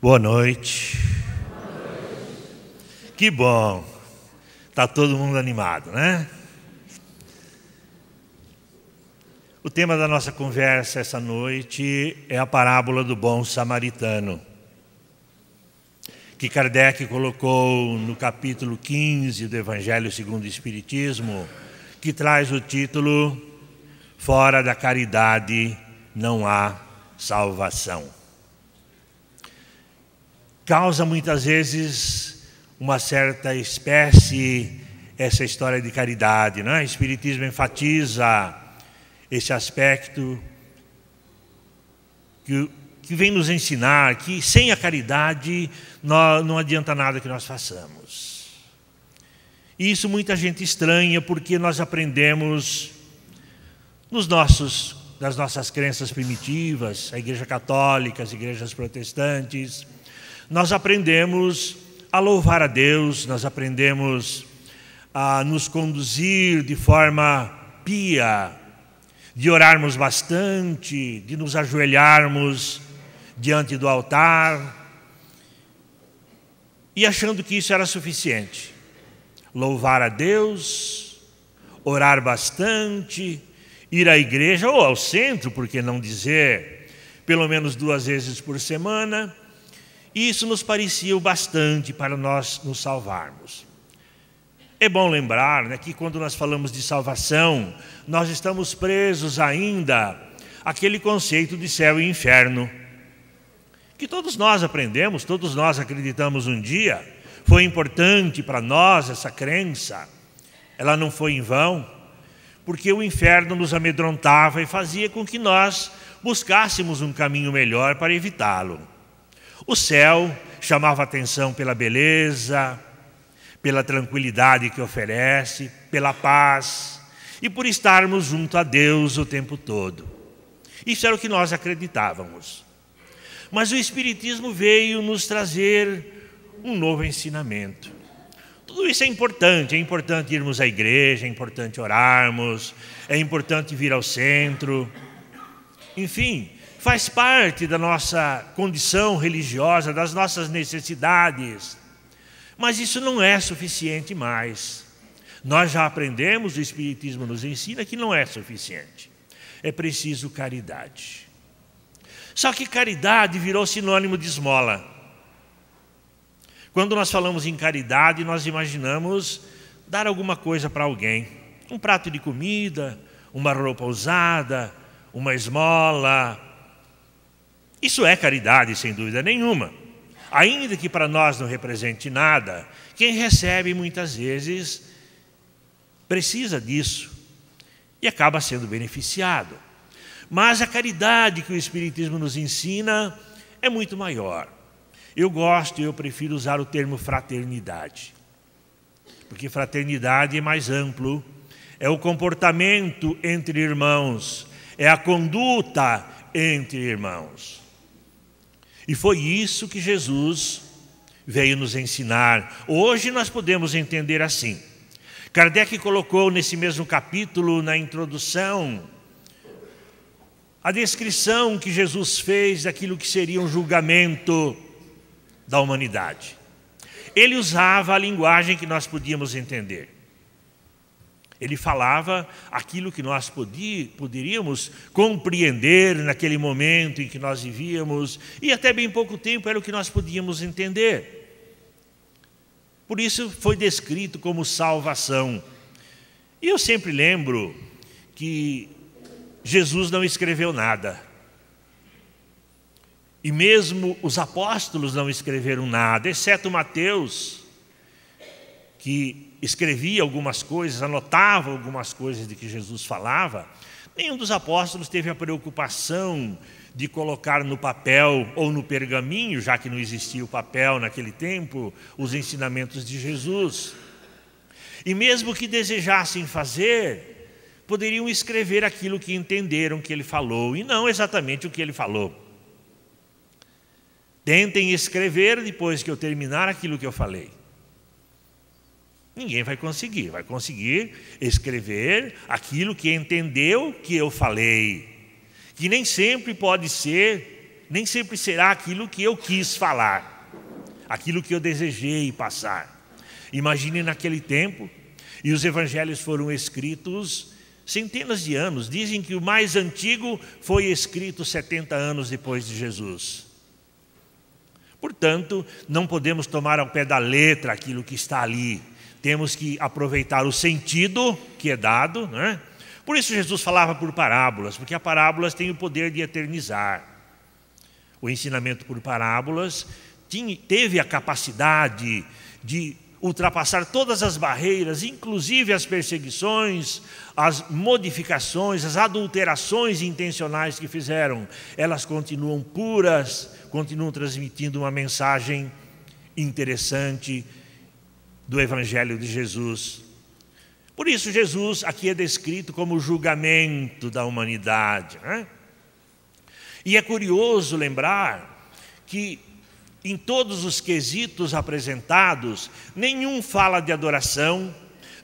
Boa noite. Que bom. Está todo mundo animado, né? O tema da nossa conversa essa noite é a parábola do bom samaritano, que Kardec colocou no capítulo 15 do Evangelho segundo o Espiritismo, que traz o título Fora da caridade não há salvação. Causa muitas vezes uma certa espécie essa história de caridade, não é? O Espiritismo enfatiza esse aspecto que vem nos ensinar que sem a caridade não adianta nada que nós façamos. E isso muita gente estranha porque nós aprendemos das nossas crenças primitivas, a Igreja Católica, as igrejas protestantes, nós aprendemos a louvar a Deus, nós aprendemos a nos conduzir de forma pia, de orarmos bastante, de nos ajoelharmos diante do altar, e achando que isso era suficiente. Louvar a Deus, orar bastante, ir à igreja ou ao centro, por que não dizer, pelo menos 2 vezes por semana. Isso nos parecia o bastante para nós nos salvarmos. É bom lembrar, né, que quando nós falamos de salvação, nós estamos presos ainda àquele conceito de céu e inferno, que todos nós aprendemos, todos nós acreditamos um dia. Foi importante para nós essa crença, ela não foi em vão, porque o inferno nos amedrontava e fazia com que nós buscássemos um caminho melhor para evitá-lo. O céu chamava atenção pela beleza, pela tranquilidade que oferece, pela paz e por estarmos junto a Deus o tempo todo. Isso era o que nós acreditávamos. Mas o Espiritismo veio nos trazer um novo ensinamento. Tudo isso é importante irmos à igreja, é importante orarmos, é importante vir ao centro, enfim, faz parte da nossa condição religiosa, das nossas necessidades. Mas isso não é suficiente mais. Nós já aprendemos, o Espiritismo nos ensina que não é suficiente. É preciso caridade. Só que caridade virou sinônimo de esmola. Quando nós falamos em caridade, nós imaginamos dar alguma coisa para alguém. Um prato de comida, uma roupa usada, uma esmola. Isso é caridade, sem dúvida nenhuma. Ainda que para nós não represente nada, quem recebe muitas vezes precisa disso e acaba sendo beneficiado. Mas a caridade que o Espiritismo nos ensina é muito maior. Eu prefiro usar o termo fraternidade, porque fraternidade é mais amplo, é o comportamento entre irmãos, é a conduta entre irmãos. E foi isso que Jesus veio nos ensinar. Hoje nós podemos entender assim. Kardec colocou nesse mesmo capítulo, na introdução, a descrição que Jesus fez daquilo que seria um julgamento da humanidade. Ele usava a linguagem que nós podíamos entender. Ele falava aquilo que nós poderíamos compreender naquele momento em que nós vivíamos, e até bem pouco tempo era o que nós podíamos entender. Por isso foi descrito como salvação. E eu sempre lembro que Jesus não escreveu nada. E mesmo os apóstolos não escreveram nada, exceto Mateus, que escrevia algumas coisas, anotava algumas coisas de que Jesus falava. Nenhum dos apóstolos teve a preocupação de colocar no papel ou no pergaminho, já que não existia o papel naquele tempo, os ensinamentos de Jesus. E mesmo que desejassem fazer, poderiam escrever aquilo que entenderam que ele falou, e não exatamente o que ele falou. Tentem escrever depois que eu terminar aquilo que eu falei. Ninguém vai conseguir escrever aquilo que entendeu que eu falei, que nem sempre pode ser nem sempre será aquilo que eu quis falar, aquilo que eu desejei passar. Imagine naquele tempo, e os evangelhos foram escritos centenas de anos. Dizem que o mais antigo foi escrito 70 anos depois de Jesus. Portanto, não podemos tomar ao pé da letra aquilo que está ali. Temos que aproveitar o sentido que é dado, né? Por isso Jesus falava por parábolas, porque as parábolas têm o poder de eternizar. O ensinamento por parábolas teve a capacidade de ultrapassar todas as barreiras, inclusive as perseguições, as modificações, as adulterações intencionais que fizeram. Elas continuam puras, continuam transmitindo uma mensagem interessante do Evangelho de Jesus. Por isso Jesus aqui é descrito como o julgamento da humanidade, né? E é curioso lembrar que em todos os quesitos apresentados, nenhum fala de adoração,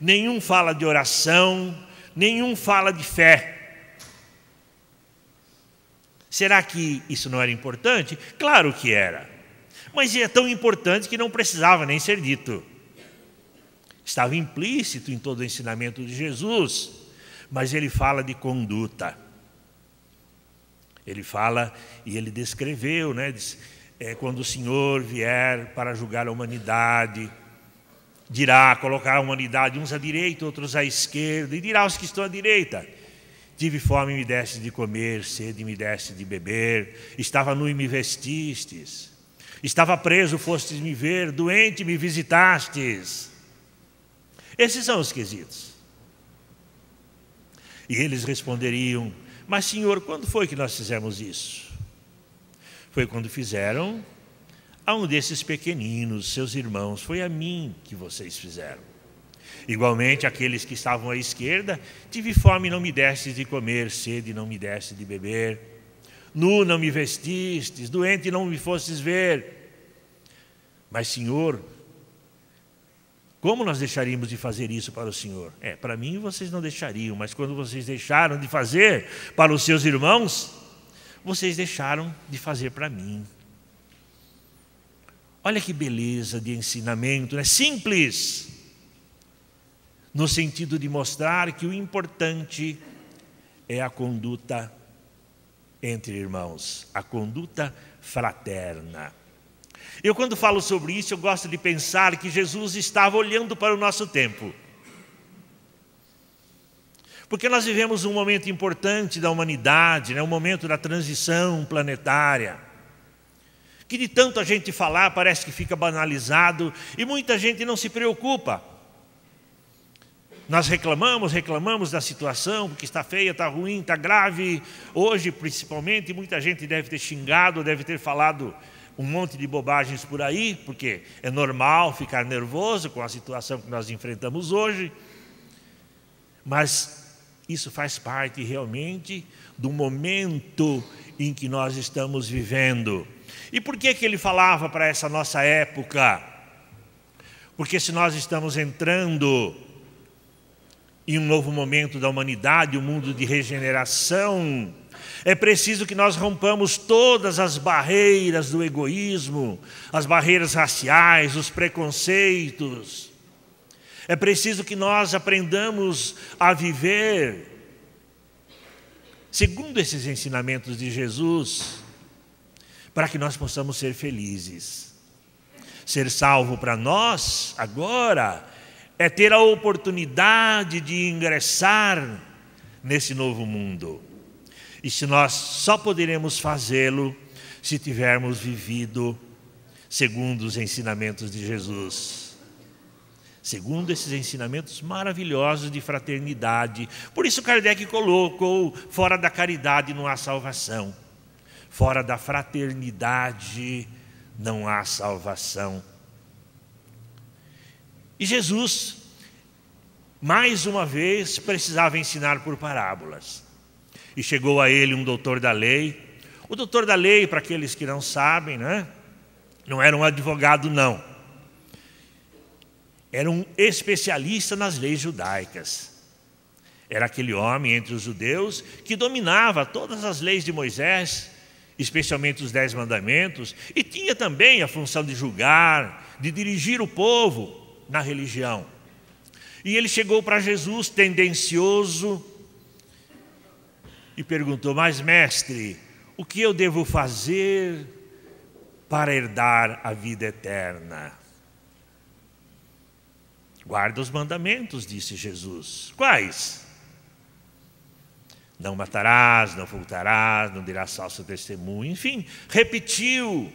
nenhum fala de oração, nenhum fala de fé. Será que isso não era importante? Claro que era. Mas é tão importante que não precisava nem ser dito. Estava implícito em todo o ensinamento de Jesus, mas ele fala de conduta. Ele fala, e ele descreveu, né? Quando o Senhor vier para julgar a humanidade, dirá, colocará a humanidade uns à direita, outros à esquerda, e dirá aos que estão à direita: tive fome e me deste de comer, sede e me deste de beber, estava nu e me vestistes, estava preso, fostes me ver, doente me visitastes. Esses são os quesitos. E eles responderiam: mas Senhor, quando foi que nós fizemos isso? Foi quando fizeram a um desses pequeninos, seus irmãos. Foi a mim que vocês fizeram. Igualmente, aqueles que estavam à esquerda: tive fome e não me destes de comer, sede e não me destes de beber, nu não me vestistes, doente não me fostes ver. Mas Senhor, como nós deixaríamos de fazer isso para o Senhor? Para mim vocês não deixariam, mas quando vocês deixaram de fazer para os seus irmãos, vocês deixaram de fazer para mim. Olha que beleza de ensinamento, né? Simples, no sentido de mostrar que o importante é a conduta entre irmãos, a conduta fraterna. Eu, quando falo sobre isso, eu gosto de pensar que Jesus estava olhando para o nosso tempo. Porque nós vivemos um momento importante da humanidade, né? Um momento da transição planetária, que de tanto a gente falar parece que fica banalizado e muita gente não se preocupa. Nós reclamamos da situação, porque está feia, está ruim, está grave. Hoje, principalmente, muita gente deve ter xingado, deve ter falado um monte de bobagens por aí, porque é normal ficar nervoso com a situação que nós enfrentamos hoje. Mas isso faz parte realmente do momento em que nós estamos vivendo. E por que ele falava para essa nossa época? Porque se nós estamos entrando em um novo momento da humanidade, um mundo de regeneração, é preciso que nós rompamos todas as barreiras do egoísmo, as barreiras raciais, os preconceitos. É preciso que nós aprendamos a viver segundo esses ensinamentos de Jesus, para que nós possamos ser felizes. Ser salvo para nós, agora, é ter a oportunidade de ingressar nesse novo mundo. E se nós só poderemos fazê-lo se tivermos vivido segundo os ensinamentos de Jesus. Segundo esses ensinamentos maravilhosos de fraternidade. Por isso Kardec colocou: fora da caridade não há salvação. Fora da fraternidade não há salvação. E Jesus, mais uma vez, precisava ensinar por parábolas. E chegou a ele um doutor da lei. O doutor da lei, para aqueles que não sabem, né? Não era um advogado, não. Era um especialista nas leis judaicas. Era aquele homem entre os judeus que dominava todas as leis de Moisés especialmente os 10 mandamentos, e tinha também a função de julgar, de dirigir o povo na religião. E ele chegou para Jesus tendencioso e perguntou: mas mestre, o que eu devo fazer para herdar a vida eterna? Guarda os mandamentos, disse Jesus. Quais? Não matarás, não furtarás, não dirás falso testemunho. Enfim, repetiu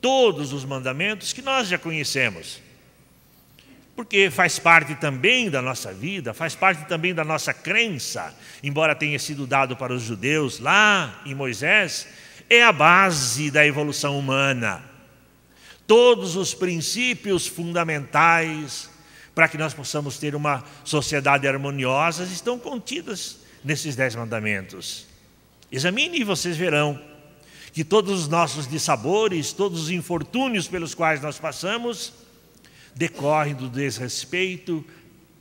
todos os mandamentos que nós já conhecemos. Porque faz parte também da nossa vida, faz parte também da nossa crença, embora tenha sido dado para os judeus lá em Moisés, é a base da evolução humana. Todos os princípios fundamentais para que nós possamos ter uma sociedade harmoniosa estão contidos nesses 10 mandamentos. Examine e vocês verão que todos os nossos dissabores, todos os infortúnios pelos quais nós passamos, decorrem do desrespeito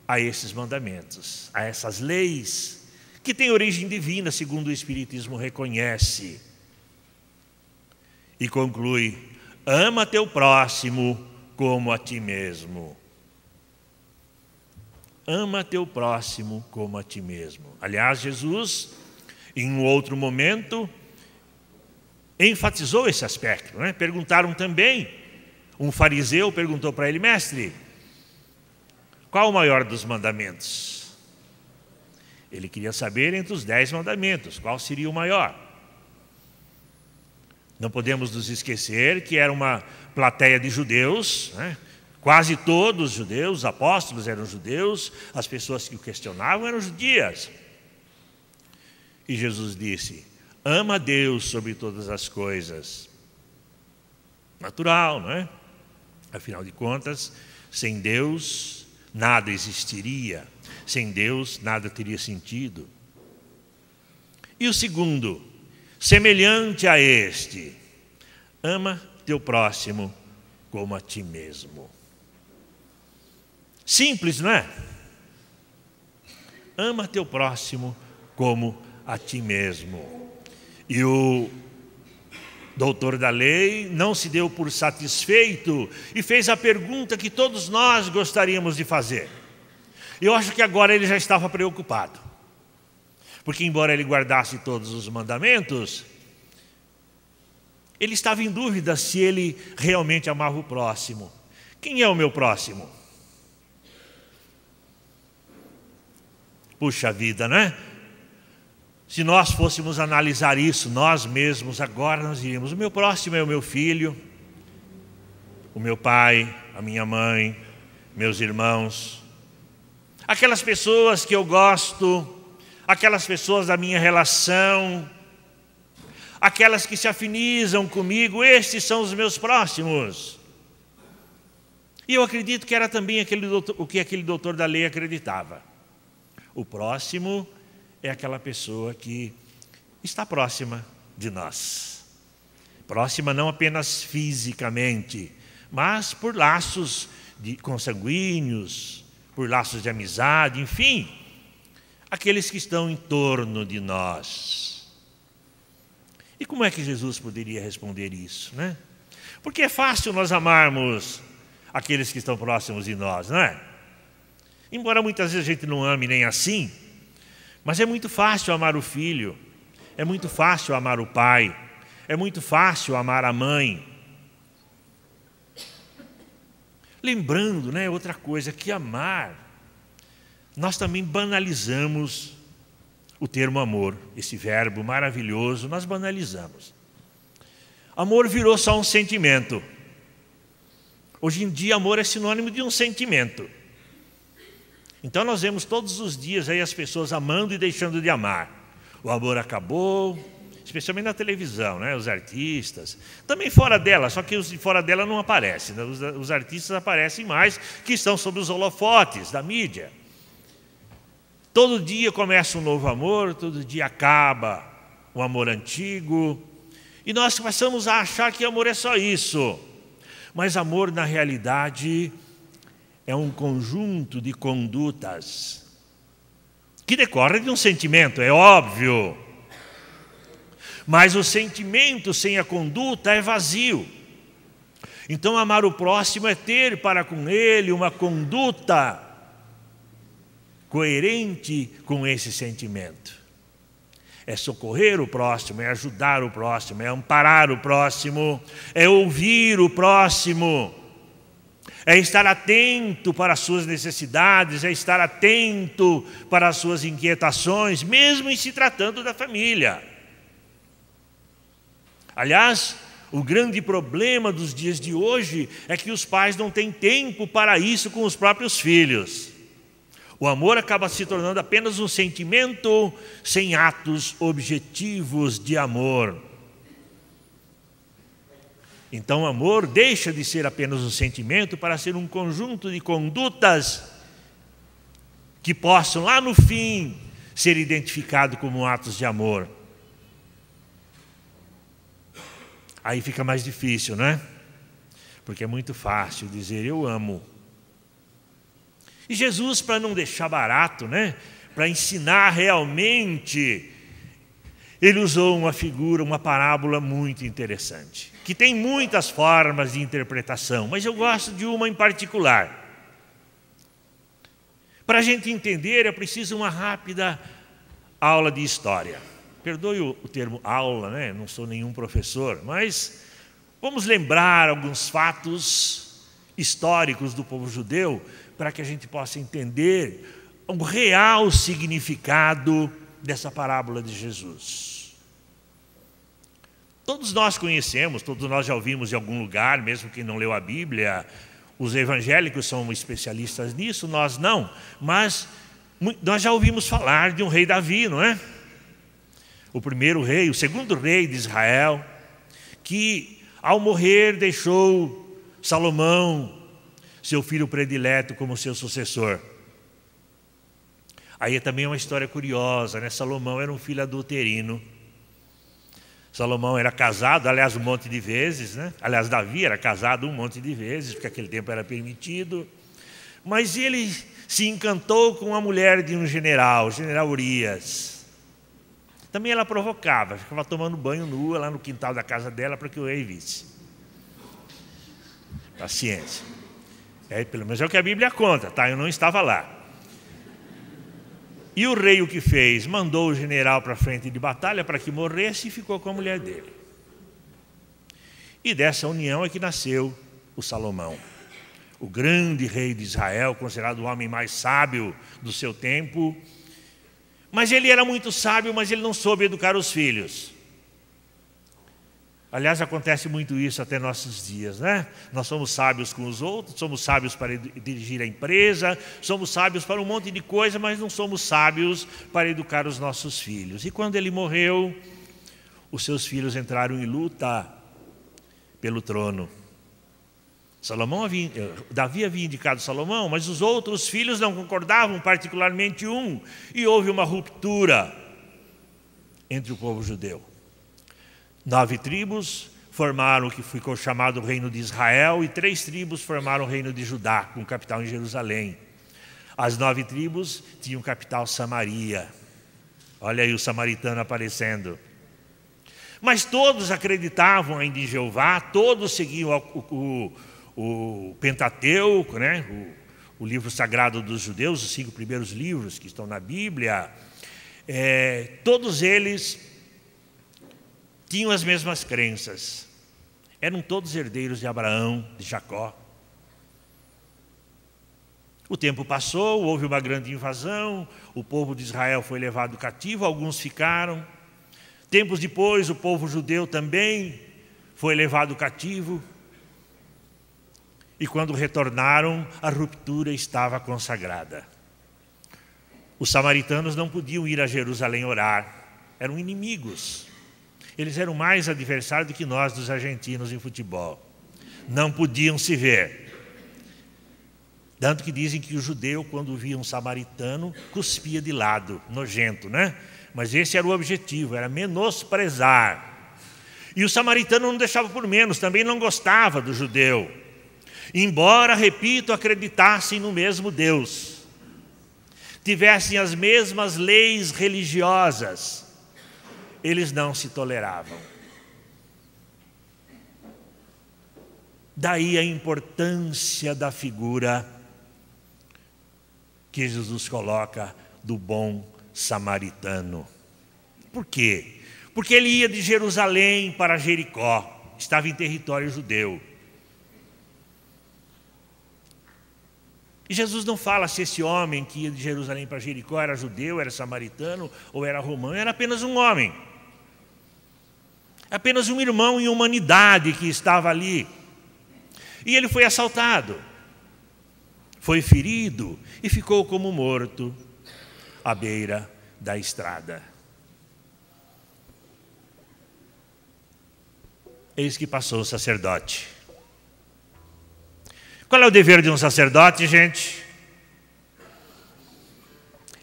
a esses mandamentos, a essas leis, que têm origem divina, segundo o Espiritismo reconhece. E conclui: ama teu próximo como a ti mesmo. Ama teu próximo como a ti mesmo. Aliás, Jesus, em um outro momento, enfatizou esse aspecto, né? Perguntaram também, um fariseu perguntou para ele: mestre, qual o maior dos mandamentos? Ele queria saber entre os 10 mandamentos, qual seria o maior. Não podemos nos esquecer que era uma plateia de judeus, né? Quase todos judeus, os apóstolos eram judeus, as pessoas que o questionavam eram judias. E Jesus disse: ama a Deus sobre todas as coisas. Natural, não é? Afinal de contas, sem Deus nada existiria, sem Deus nada teria sentido. E o segundo, semelhante a este: ama teu próximo como a ti mesmo. Simples, não é? Ama teu próximo como a ti mesmo. E o doutor da lei não se deu por satisfeito e fez a pergunta que todos nós gostaríamos de fazer. Eu acho que agora ele já estava preocupado, porque embora ele guardasse todos os mandamentos, ele estava em dúvida se ele realmente amava o próximo. Quem é o meu próximo? Puxa vida, né? Se nós fôssemos analisar isso, nós mesmos, agora nós diríamos: o meu próximo é o meu filho, o meu pai, a minha mãe, meus irmãos, aquelas pessoas que eu gosto, aquelas pessoas da minha relação, aquelas que se afinizam comigo, estes são os meus próximos. E eu acredito que era também o que aquele doutor da lei acreditava. O próximo é aquela pessoa que está próxima de nós. Próxima não apenas fisicamente, mas por laços consanguíneos, por laços de amizade, enfim, aqueles que estão em torno de nós. E como é que Jesus poderia responder isso, né? Porque é fácil nós amarmos aqueles que estão próximos de nós, não é? Embora muitas vezes a gente não ame nem assim, mas é muito fácil amar o filho, é muito fácil amar o pai, é muito fácil amar a mãe. Lembrando, né, outra coisa, que amar, nós também banalizamos o termo amor, esse verbo maravilhoso, nós banalizamos. Amor virou só um sentimento. Hoje em dia, amor é sinônimo de um sentimento. Então nós vemos todos os dias aí as pessoas amando e deixando de amar. O amor acabou, especialmente na televisão, né? Os artistas, também fora dela, só que os de fora dela não aparecem, né? Os artistas aparecem mais, que estão sob os holofotes da mídia. Todo dia começa um novo amor, todo dia acaba um amor antigo, e nós passamos a achar que amor é só isso. Mas amor, na realidade, é um conjunto de condutas que decorrem de um sentimento, é óbvio. Mas o sentimento sem a conduta é vazio. Então, amar o próximo é ter para com ele uma conduta coerente com esse sentimento. É socorrer o próximo, é ajudar o próximo, é amparar o próximo, é ouvir o próximo, é estar atento para as suas necessidades, é estar atento para as suas inquietações, mesmo em se tratando da família. Aliás, o grande problema dos dias de hoje é que os pais não têm tempo para isso com os próprios filhos. O amor acaba se tornando apenas um sentimento sem atos objetivos de amor. Então o amor deixa de ser apenas um sentimento para ser um conjunto de condutas que possam lá no fim ser identificado como atos de amor. Aí fica mais difícil, né? Porque é muito fácil dizer eu amo. E Jesus, para não deixar barato, né? Para ensinar realmente, ele usou uma figura, uma parábola muito interessante, que tem muitas formas de interpretação, mas eu gosto de uma em particular. Para a gente entender, é preciso uma rápida aula de história. Perdoe o termo aula, né? Não sou nenhum professor, mas vamos lembrar alguns fatos históricos do povo judeu para que a gente possa entender o real significado dessa parábola de Jesus. Todos nós conhecemos, todos nós já ouvimos em algum lugar, mesmo quem não leu a Bíblia, os evangélicos são especialistas nisso, nós não, mas nós já ouvimos falar de um rei Davi, não é? O primeiro rei, o segundo rei de Israel, que ao morrer deixou Salomão, seu filho predileto, como seu sucessor. Aí também é uma história curiosa, né? Salomão era um filho adulterino. Salomão era casado, aliás, um monte de vezes, né? Aliás, Davi era casado um monte de vezes, porque aquele tempo era permitido. Mas ele se encantou com a mulher de um general, o general Urias. Também ela provocava, ficava tomando banho nua lá no quintal da casa dela para que o rei visse. Paciência. Pelo menos é o que a Bíblia conta, tá? Eu não estava lá. E o rei o que fez? Mandou o general para a frente de batalha para que morresse e ficou com a mulher dele. E dessa união é que nasceu o Salomão, o grande rei de Israel, considerado o homem mais sábio do seu tempo. Mas ele era muito sábio, mas ele não soube educar os filhos. Aliás, acontece muito isso até nossos dias, né? Nós somos sábios com os outros, somos sábios para dirigir a empresa, somos sábios para um monte de coisa, mas não somos sábios para educar os nossos filhos. E quando ele morreu, os seus filhos entraram em luta pelo trono. Davi havia indicado Salomão, mas os outros filhos não concordavam, particularmente um, e houve uma ruptura entre o povo judeu. 9 tribos formaram o que ficou chamado o reino de Israel, e 3 tribos formaram o reino de Judá, com capital em Jerusalém. As 9 tribos tinham capital Samaria. Olha aí o samaritano aparecendo. Mas todos acreditavam ainda em Jeová, todos seguiam o Pentateuco, né? o livro sagrado dos judeus, os 5 primeiros livros que estão na Bíblia. Todos eles tinham as mesmas crenças. Eram todos herdeiros de Abraão, de Jacó. O tempo passou, houve uma grande invasão, o povo de Israel foi levado cativo, alguns ficaram. Tempos depois, o povo judeu também foi levado cativo. E quando retornaram, a ruptura estava consagrada. Os samaritanos não podiam ir a Jerusalém orar, eram inimigos. Eles eram mais adversários do que nós, dos argentinos, em futebol. Não podiam se ver. Tanto que dizem que o judeu, quando via um samaritano, cuspia de lado, nojento, né? Mas esse era o objetivo, era menosprezar. E o samaritano não deixava por menos, também não gostava do judeu. Embora, repito, acreditassem no mesmo Deus, tivessem as mesmas leis religiosas, eles não se toleravam. Daí a importância da figura que Jesus coloca do bom samaritano. Por quê? Porque ele ia de Jerusalém para Jericó, estava em território judeu. E Jesus não fala se esse homem que ia de Jerusalém para Jericó era judeu, era samaritano ou era romano, era apenas um homem. Apenas um irmão em humanidade que estava ali. E ele foi assaltado, foi ferido e ficou como morto à beira da estrada. Eis que passou o sacerdote. Qual é o dever de um sacerdote, gente?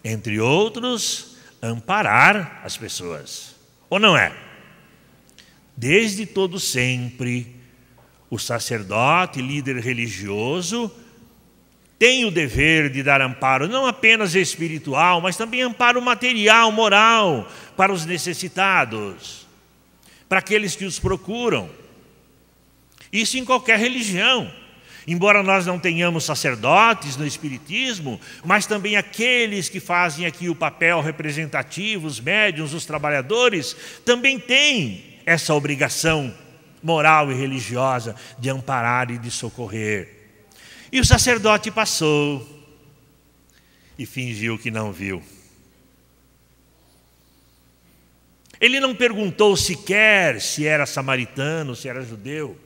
Entre outros, amparar as pessoas. Ou não é? Desde todo sempre, o sacerdote, líder religioso, tem o dever de dar amparo, não apenas espiritual, mas também amparo material, moral, para os necessitados, para aqueles que os procuram. Isso em qualquer religião. Embora nós não tenhamos sacerdotes no Espiritismo, mas também aqueles que fazem aqui o papel representativo, os médiuns, os trabalhadores, também têm essa obrigação moral e religiosa de amparar e de socorrer. E o sacerdote passou e fingiu que não viu. Ele não perguntou sequer se era samaritano, se era judeu.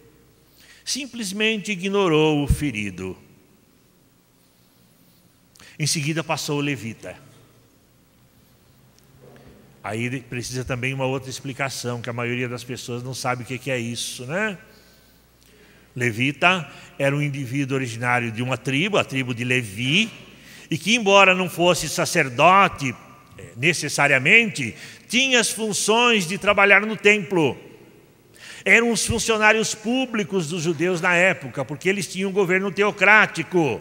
Simplesmente ignorou o ferido. Em seguida passou o levita. Aí precisa também uma outra explicação, que a maioria das pessoas não sabe o que é isso, né? Levita era um indivíduo originário de uma tribo, a tribo de Levi, e que, embora não fosse sacerdote necessariamente, tinha as funções de trabalhar no templo. Eram os funcionários públicos dos judeus na época, porque eles tinham um governo teocrático.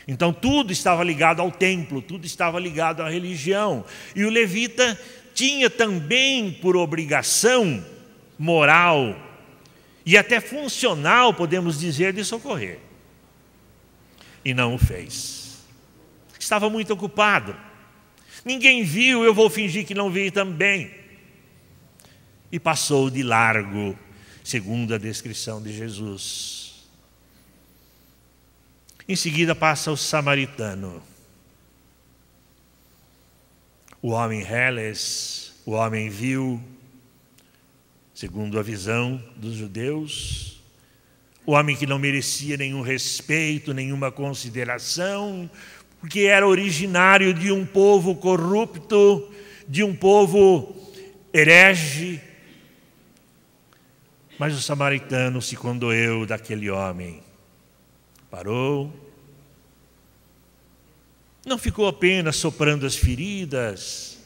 Então tudo estava ligado ao templo, tudo estava ligado à religião. E o levita tinha também por obrigação moral e até funcional, podemos dizer, de socorrer. E não o fez. Estava muito ocupado. Ninguém viu, eu vou fingir que não vi também. E passou de largo, segundo a descrição de Jesus. Em seguida passa o samaritano. O homem reles, o homem vil, segundo a visão dos judeus, o homem que não merecia nenhum respeito, nenhuma consideração, porque era originário de um povo corrupto, de um povo herege. Mas o samaritano se condoeu daquele homem. Parou, não ficou apenas soprando as feridas,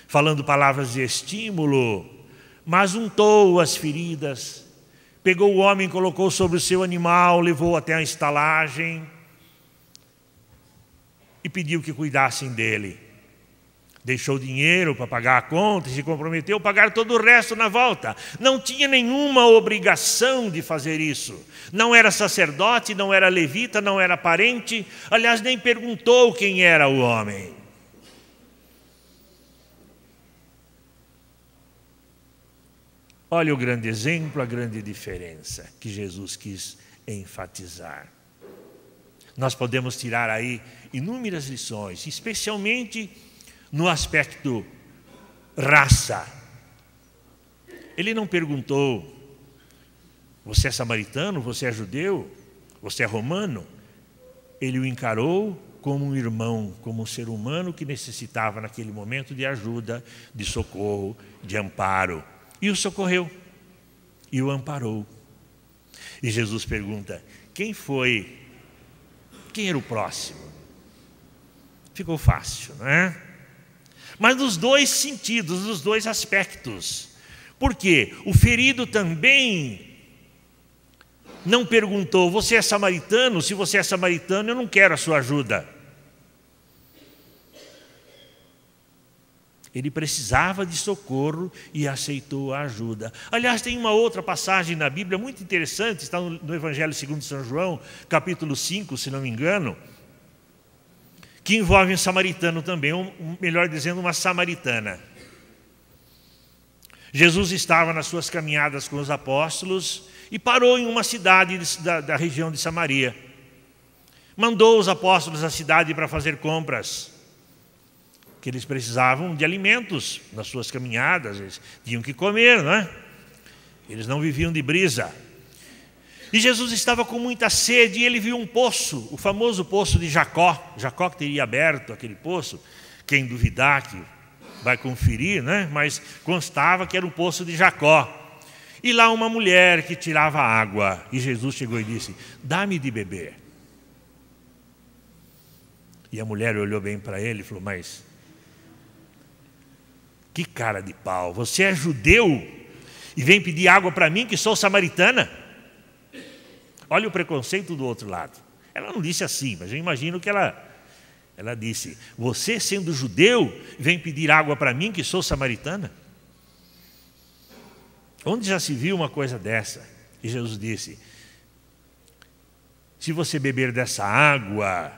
falando palavras de estímulo, mas untou as feridas, pegou o homem, colocou sobre o seu animal, levou até a estalagem e pediu que cuidassem dele. Deixou dinheiro para pagar a conta e se comprometeu a pagar todo o resto na volta. Não tinha nenhuma obrigação de fazer isso. Não era sacerdote, não era levita, não era parente. Aliás, nem perguntou quem era o homem. Olha o grande exemplo, a grande diferença que Jesus quis enfatizar. Nós podemos tirar aí inúmeras lições, especialmente no aspecto raça. Ele não perguntou: você é samaritano, você é judeu, você é romano? Ele o encarou como um irmão, como um ser humano que necessitava naquele momento de ajuda, de socorro, de amparo. E o socorreu, e o amparou. E Jesus pergunta: quem foi? Quem era o próximo? Ficou fácil, não é? Mas nos dois sentidos, nos dois aspectos. Por quê? O ferido também não perguntou: você é samaritano? Se você é samaritano, eu não quero a sua ajuda. Ele precisava de socorro e aceitou a ajuda. Aliás, tem uma outra passagem na Bíblia muito interessante, está no Evangelho segundo São João, capítulo 5, se não me engano, que envolve um samaritano também, melhor dizendo, uma samaritana. Jesus estava nas suas caminhadas com os apóstolos e parou em uma cidade da região de Samaria. Mandou os apóstolos à cidade para fazer compras, que eles precisavam de alimentos nas suas caminhadas, eles tinham que comer, não é? Eles não viviam de brisa. E Jesus estava com muita sede e ele viu um poço, o famoso poço de Jacó. Jacó que teria aberto aquele poço, quem duvidar que vai conferir, né? Mas constava que era o poço de Jacó. E lá uma mulher que tirava água. E Jesus chegou e disse: dá-me de beber. E a mulher olhou bem para ele e falou: mas que cara de pau, você é judeu e vem pedir água para mim que sou samaritana? Olha o preconceito do outro lado. Ela não disse assim, mas eu imagino que ela disse: você sendo judeu vem pedir água para mim que sou samaritana? Onde já se viu uma coisa dessa? E Jesus disse: se você beber dessa água,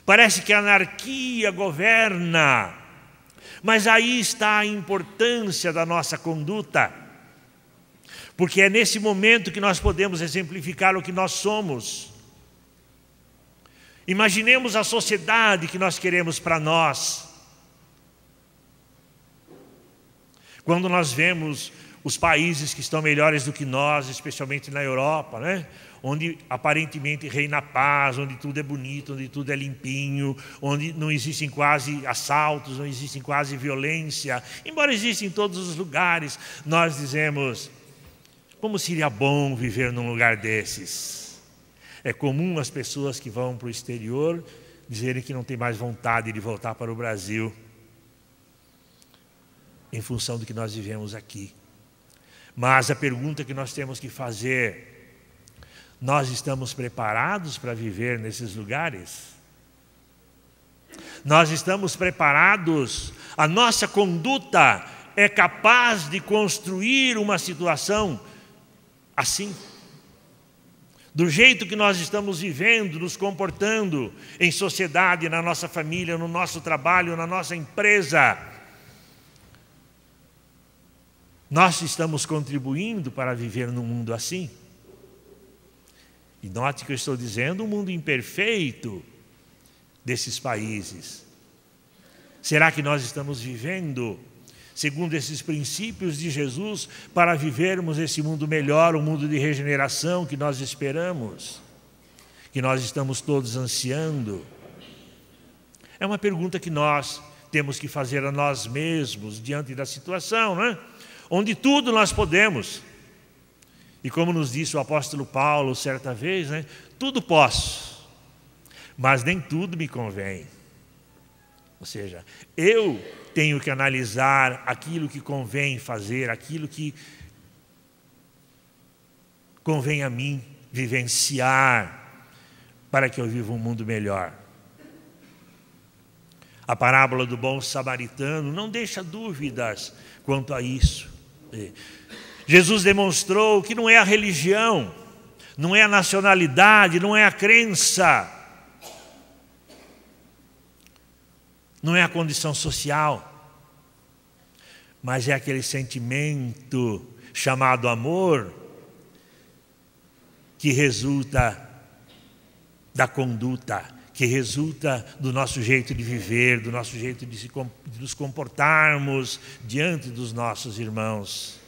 Parece que a anarquia governa, mas aí está a importância da nossa conduta, porque é nesse momento que nós podemos exemplificar o que nós somos. Imaginemos a sociedade que nós queremos para nós. Quando nós vemos os países que estão melhores do que nós, especialmente na Europa, né? Onde aparentemente reina a paz, onde tudo é bonito, onde tudo é limpinho, onde não existem quase assaltos, não existem quase violência, embora existem em todos os lugares, nós dizemos, como seria bom viver num lugar desses? É comum as pessoas que vão para o exterior dizerem que não tem mais vontade de voltar para o Brasil, em função do que nós vivemos aqui. Mas a pergunta que nós temos que fazer: nós estamos preparados para viver nesses lugares? Nós estamos preparados? A nossa conduta é capaz de construir uma situação assim? Do jeito que nós estamos vivendo, nos comportando em sociedade, na nossa família, no nosso trabalho, na nossa empresa, nós estamos contribuindo para viver num mundo assim? E note que eu estou dizendo um mundo imperfeito desses países. Será que nós estamos vivendo segundo esses princípios de Jesus para vivermos esse mundo melhor, o mundo de regeneração que nós esperamos, que nós estamos todos ansiando? É uma pergunta que nós temos que fazer a nós mesmos diante da situação, não é? Onde tudo nós podemos. E como nos disse o apóstolo Paulo certa vez, né? Tudo posso, mas nem tudo me convém. Ou seja, eu tenho que analisar aquilo que convém fazer, aquilo que convém a mim vivenciar, para que eu viva um mundo melhor. A parábola do bom samaritano não deixa dúvidas quanto a isso. Jesus demonstrou que não é a religião, não é a nacionalidade, não é a crença, não é a condição social, mas é aquele sentimento chamado amor que resulta da conduta, que resulta do nosso jeito de viver, do nosso jeito de nos comportarmos diante dos nossos irmãos.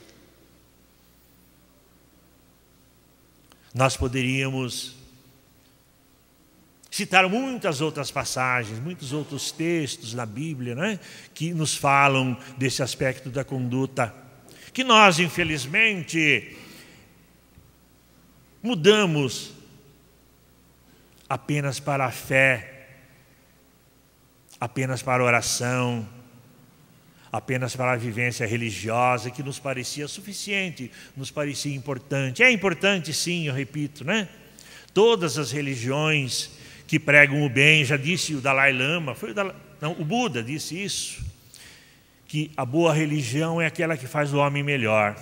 Nós poderíamos citar muitas outras passagens, muitos outros textos na Bíblia, né, que nos falam desse aspecto da conduta, que nós, infelizmente, mudamos apenas para a fé, apenas para a oração, apenas para a vivência religiosa, que nos parecia suficiente, nos parecia importante. É importante, sim, eu repito, né? Todas as religiões que pregam o bem, já disse o Dalai Lama, o Buda disse isso, que a boa religião é aquela que faz o homem melhor.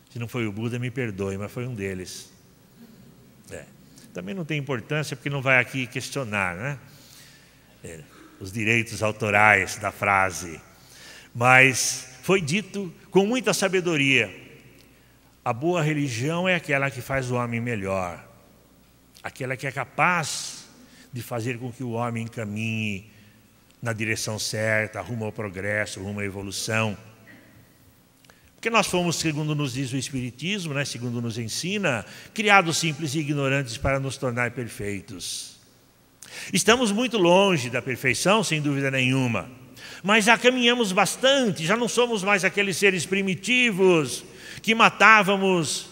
Se não foi o Buda, me perdoe, mas foi um deles. Também não tem importância, porque não vai aqui questionar, né? Os direitos autorais da frase. Mas foi dito com muita sabedoria: a boa religião é aquela que faz o homem melhor, aquela que é capaz de fazer com que o homem caminhe na direção certa, rumo ao progresso, rumo à evolução. Porque nós fomos, segundo nos diz o Espiritismo, né, segundo nos ensina, criados simples e ignorantes para nos tornar perfeitos. Estamos muito longe da perfeição, sem dúvida nenhuma, mas já caminhamos bastante, já não somos mais aqueles seres primitivos que matávamos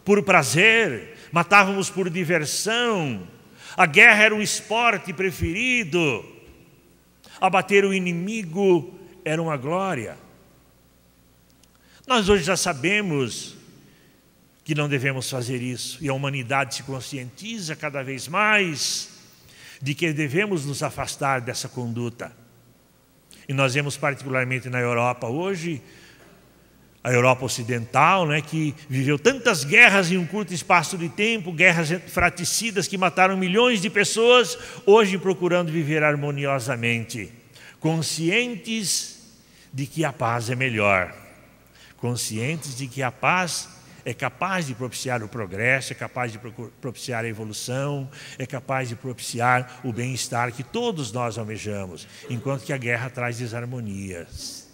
por prazer, matávamos por diversão. A guerra era o esporte preferido, abater o inimigo era uma glória. Nós hoje já sabemos que não devemos fazer isso, e a humanidade se conscientiza cada vez mais de que devemos nos afastar dessa conduta. E nós vemos particularmente na Europa hoje A Europa Ocidental, né, que viveu tantas guerras em um curto espaço de tempo, guerras fratricidas que mataram milhões de pessoas, hoje procurando viver harmoniosamente, conscientes de que a paz é melhor, conscientes de que a paz é capaz de propiciar o progresso, é capaz de propiciar a evolução, é capaz de propiciar o bem-estar que todos nós almejamos, enquanto que a guerra traz desarmonias.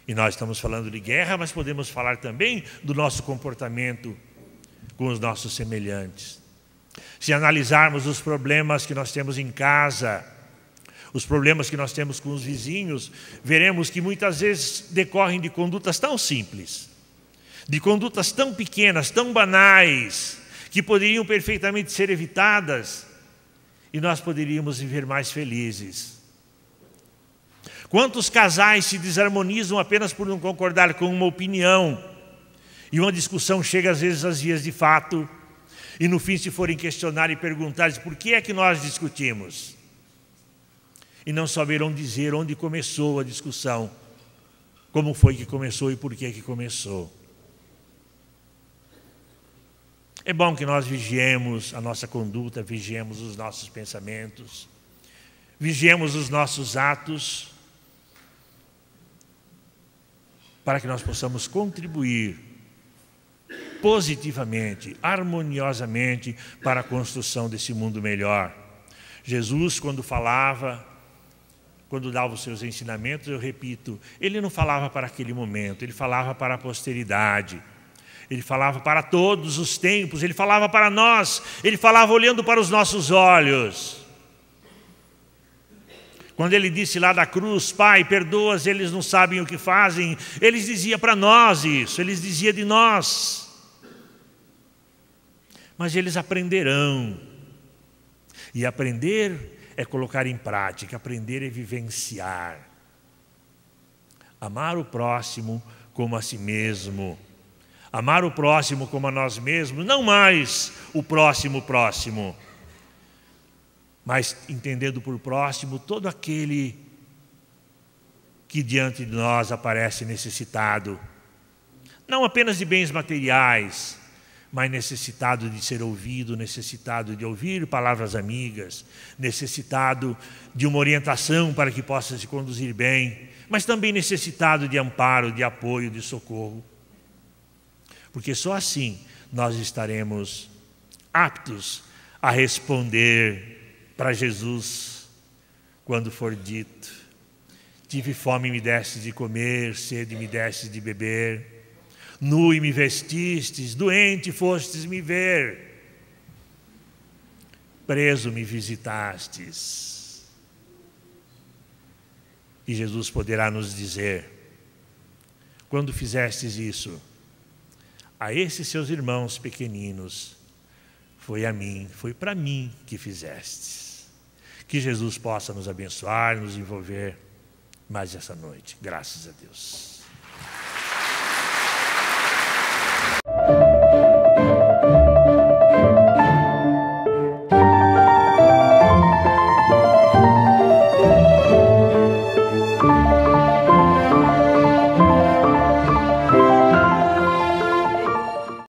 E nós estamos falando de guerra, mas podemos falar também do nosso comportamento com os nossos semelhantes. Se analisarmos os problemas que nós temos em casa, os problemas que nós temos com os vizinhos, veremos que muitas vezes decorrem de condutas tão simples, de condutas tão pequenas, tão banais, que poderiam perfeitamente ser evitadas e nós poderíamos viver mais felizes. Quantos casais se desarmonizam apenas por não concordar com uma opinião e uma discussão chega às vezes às vias de fato e no fim, se forem questionar e perguntar por que é que nós discutimos, e não saberão dizer onde começou a discussão, como foi que começou e por que que começou. É bom que nós vigiemos a nossa conduta, vigiemos os nossos pensamentos, vigiemos os nossos atos, para que nós possamos contribuir positivamente, harmoniosamente para a construção desse mundo melhor. Jesus, quando dava os seus ensinamentos, eu repito, ele não falava para aquele momento, ele falava para a posteridade, ele falava para todos os tempos, ele falava para nós, ele falava olhando para os nossos olhos. Quando ele disse lá da cruz, Pai, perdoa-os, eles não sabem o que fazem, ele dizia para nós isso, ele dizia de nós. Mas eles aprenderão. E aprender é colocar em prática, aprender é vivenciar. Amar o próximo como a si mesmo. Amar o próximo como a nós mesmos, não mais o próximo, mas entendendo por próximo todo aquele que diante de nós aparece necessitado, não apenas de bens materiais, mas necessitado de ser ouvido, necessitado de ouvir palavras amigas, necessitado de uma orientação para que possa se conduzir bem, mas também necessitado de amparo, de apoio, de socorro. Porque só assim nós estaremos aptos a responder para Jesus, quando for dito, tive fome e me destes de comer, sede e me destes de beber, nu e me vestistes, doente fostes me ver, preso me visitastes. E Jesus poderá nos dizer, quando fizestes isso, a esses seus irmãos pequeninos, foi a mim, foi para mim que fizestes. Que Jesus possa nos abençoar, nos envolver mais essa noite. Graças a Deus.